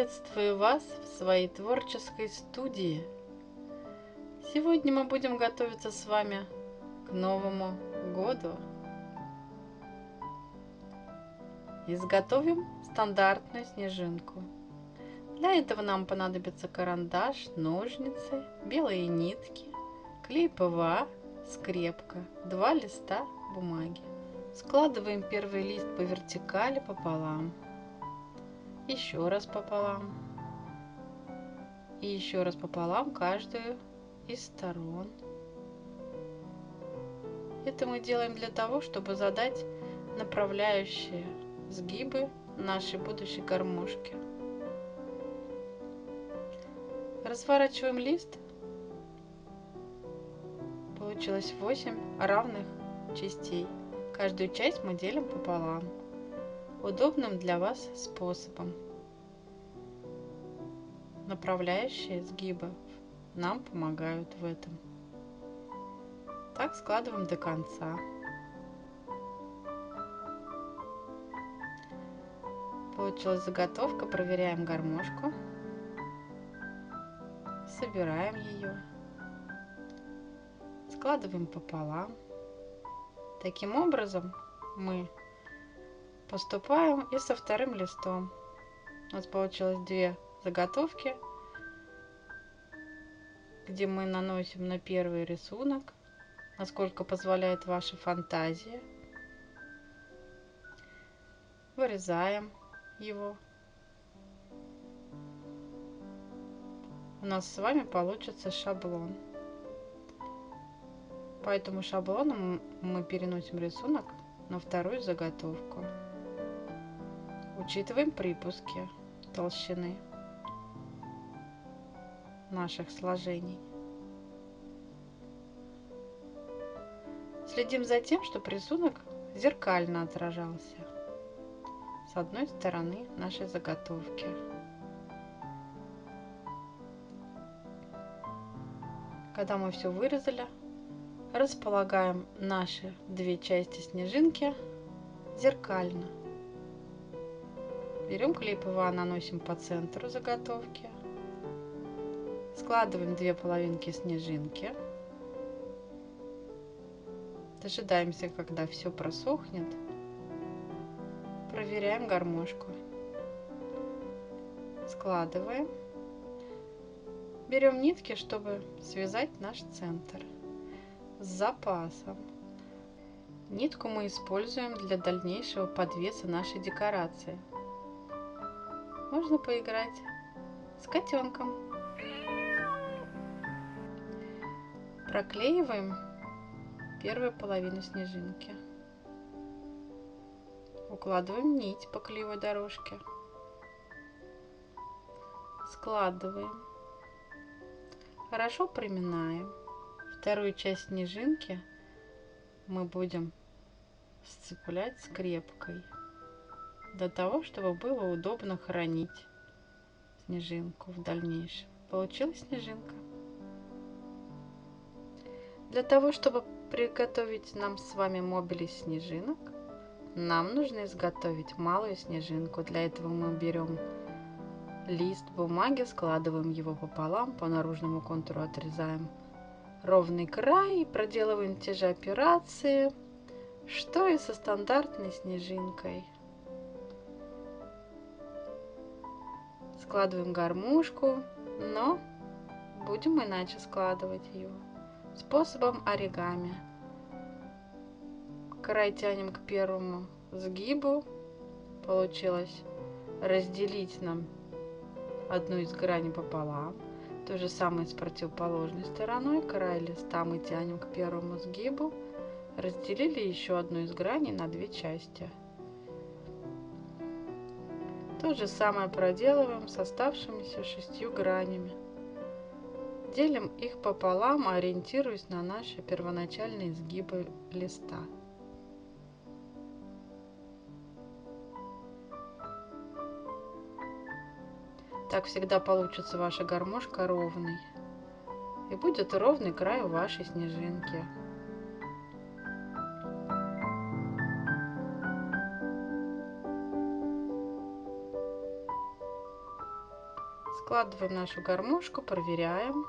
Приветствую вас в своей творческой студии. Сегодня мы будем готовиться с вами к Новому году. Изготовим стандартную снежинку. Для этого нам понадобится карандаш, ножницы, белые нитки, клей ПВА, скрепка, 2 листа бумаги. Складываем первый лист по вертикали пополам, еще раз пополам и еще раз пополам каждую из сторон. Это мы делаем для того, чтобы задать направляющие сгибы нашей будущей гармошки. Разворачиваем лист. Получилось 8 равных частей. Каждую часть мы делим пополам, удобным для вас способом. Направляющие сгибы нам помогают в этом. Так складываем до конца. Получилась заготовка. Проверяем гармошку. Собираем ее. Складываем пополам. Таким образом мы поступаем и со вторым листом. У нас получилось 2 заготовки, где мы наносим на первый рисунок, насколько позволяет ваша фантазия. Вырезаем его. У нас с вами получится шаблон. По этому шаблону мы переносим рисунок на вторую заготовку. Учитываем припуски толщины наших сложений. Следим за тем, чтобы рисунок зеркально отражался с одной стороны нашей заготовки. Когда мы все вырезали, располагаем наши 2 части снежинки зеркально. Берем клей ПВА, наносим по центру заготовки. Складываем 2 половинки снежинки. Дожидаемся, когда все просохнет. Проверяем гармошку. Складываем. Берем нитки, чтобы связать наш центр с запасом. Нитку мы используем для дальнейшего подвеса нашей декорации. Можно поиграть с котенком. Проклеиваем первую половину снежинки. Укладываем нить по клеевой дорожке. Складываем. Хорошо приминаем. Вторую часть снежинки мы будем сцеплять скрепкой для того, чтобы было удобно хранить снежинку в дальнейшем. Получилась снежинка. Для того, чтобы приготовить нам с вами мобиль из снежинок, нам нужно изготовить малую снежинку. Для этого мы берем лист бумаги, складываем его пополам, по наружному контуру отрезаем ровный край и проделываем те же операции, что и со стандартной снежинкой. Складываем гармошку, но будем иначе складывать ее способом оригами. Край тянем к первому сгибу. Получилось разделить нам одну из граней пополам. То же самое с противоположной стороной. Край листа мы тянем к первому сгибу. Разделили еще одну из граней на 2 части. То же самое проделываем с оставшимися 6 гранями. Делим их пополам, ориентируясь на наши первоначальные изгибы листа. Так всегда получится ваша гармошка ровной. И будет ровный край у вашей снежинки. Складываем нашу гармошку, проверяем.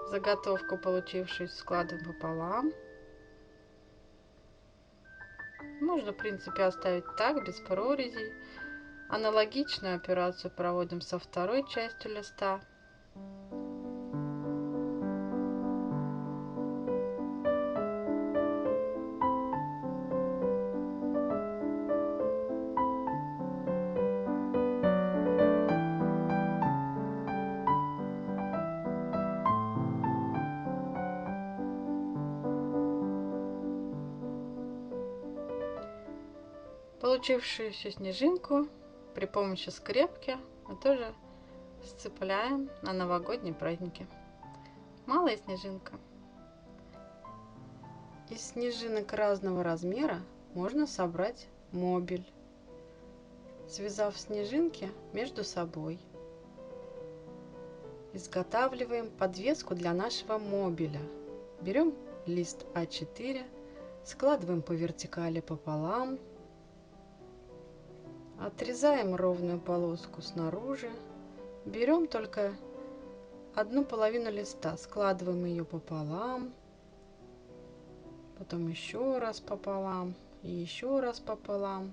Заготовку, получившуюся, складываем пополам. Можно, в принципе, оставить так, без прорезей. Аналогичную операцию проводим со второй частью листа. Получившуюся снежинку при помощи скрепки мы тоже сцепляем на новогодние праздники. Малая снежинка. Из снежинок разного размера можно собрать мобиль, связав снежинки между собой. Изготавливаем подвеску для нашего мобиля. Берем лист А4, складываем по вертикали пополам, отрезаем ровную полоску снаружи, берем только одну половину листа, складываем ее пополам, потом еще раз пополам и еще раз пополам.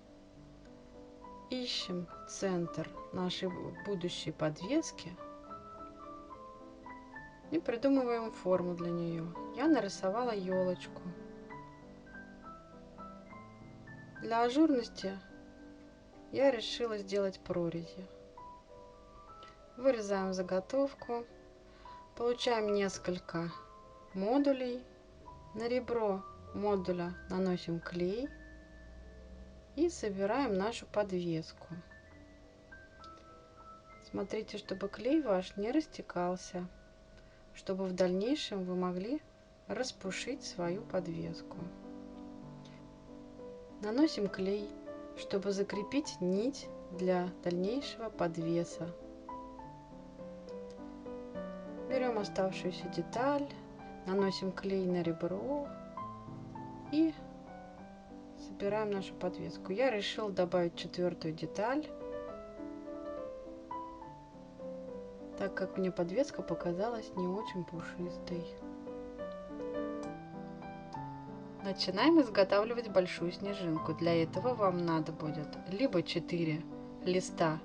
Ищем центр нашей будущей подвески и придумываем форму для нее. Я нарисовала елочку. Для ажурности я решила сделать прорези. Вырезаем заготовку, получаем несколько модулей. На ребро модуля наносим клей и собираем нашу подвеску. Смотрите, чтобы клей ваш не растекался, чтобы в дальнейшем вы могли распушить свою подвеску. Наносим клей, чтобы закрепить нить для дальнейшего подвеса. Берем оставшуюся деталь, наносим клей на ребро и собираем нашу подвеску. Я решила добавить четвертую деталь, так как мне подвеска показалась не очень пушистой. Начинаем изготавливать большую снежинку. Для этого вам надо будет либо 4 листа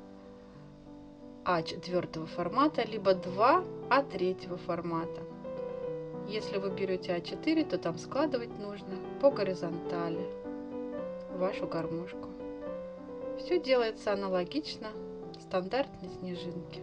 А4 формата, либо 2 А3 формата. Если вы берете А4, то там складывать нужно по горизонтали вашу гармошку. Все делается аналогично стандартной снежинке.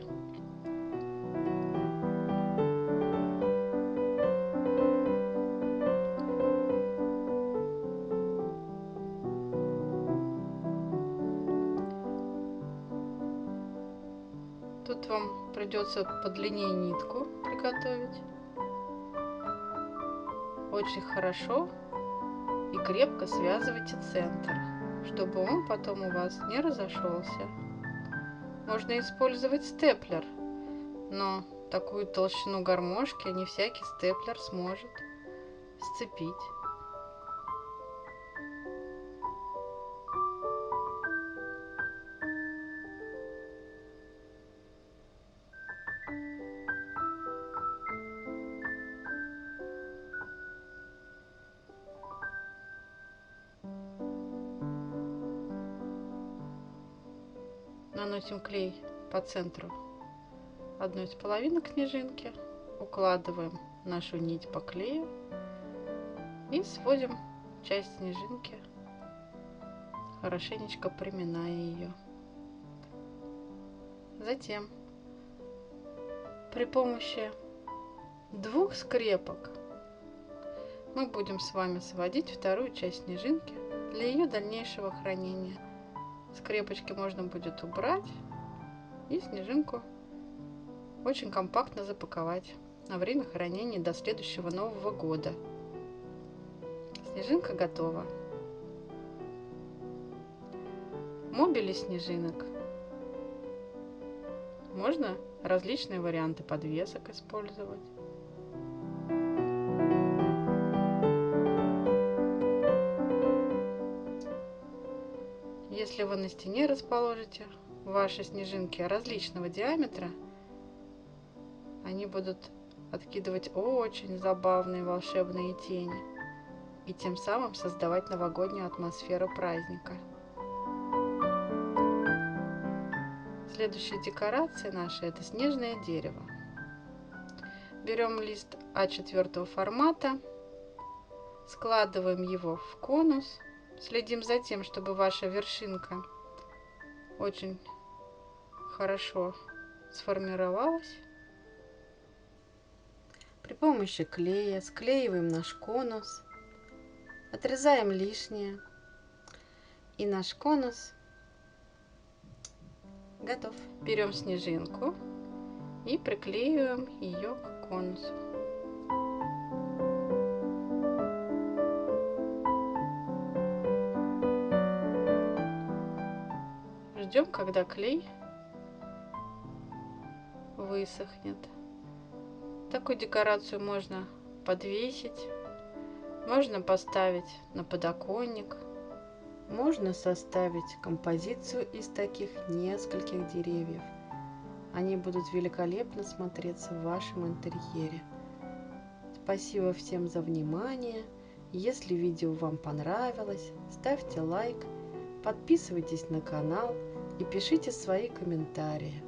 Тут вам придется подлиннее нитку приготовить. Очень хорошо и крепко связывайте центр, чтобы он потом у вас не разошелся. Можно использовать степлер, но такую толщину гармошки не всякий степлер сможет сцепить. Наносим клей по центру одной из половинок снежинки, укладываем нашу нить по клею и сводим часть снежинки, хорошенечко приминая ее. Затем при помощи 2 скрепок мы будем с вами сводить вторую часть снежинки для ее дальнейшего хранения. Скрепочки можно будет убрать и снежинку очень компактно запаковать на время хранения до следующего Нового года. Снежинка готова. Мобили снежинок. Можно различные варианты подвесок использовать. Если Если вы на стене расположите ваши снежинки различного диаметра, они будут откидывать очень забавные волшебные тени и тем самым создавать новогоднюю атмосферу праздника. Следующая декорация наша — это снежное дерево. Берем лист А4 формата, складываем его в конус, следим за тем, чтобы ваша вершинка очень хорошо сформировалась. При помощи клея склеиваем наш конус, отрезаем лишнее, и наш конус готов. Берем снежинку и приклеиваем ее к конусу. Ждем, когда клей высохнет. Такую декорацию можно подвесить, можно поставить на подоконник, можно составить композицию из таких нескольких деревьев. Они будут великолепно смотреться в вашем интерьере. Спасибо всем за внимание. Если видео вам понравилось, ставьте лайк, подписывайтесь на канал и пишите свои комментарии.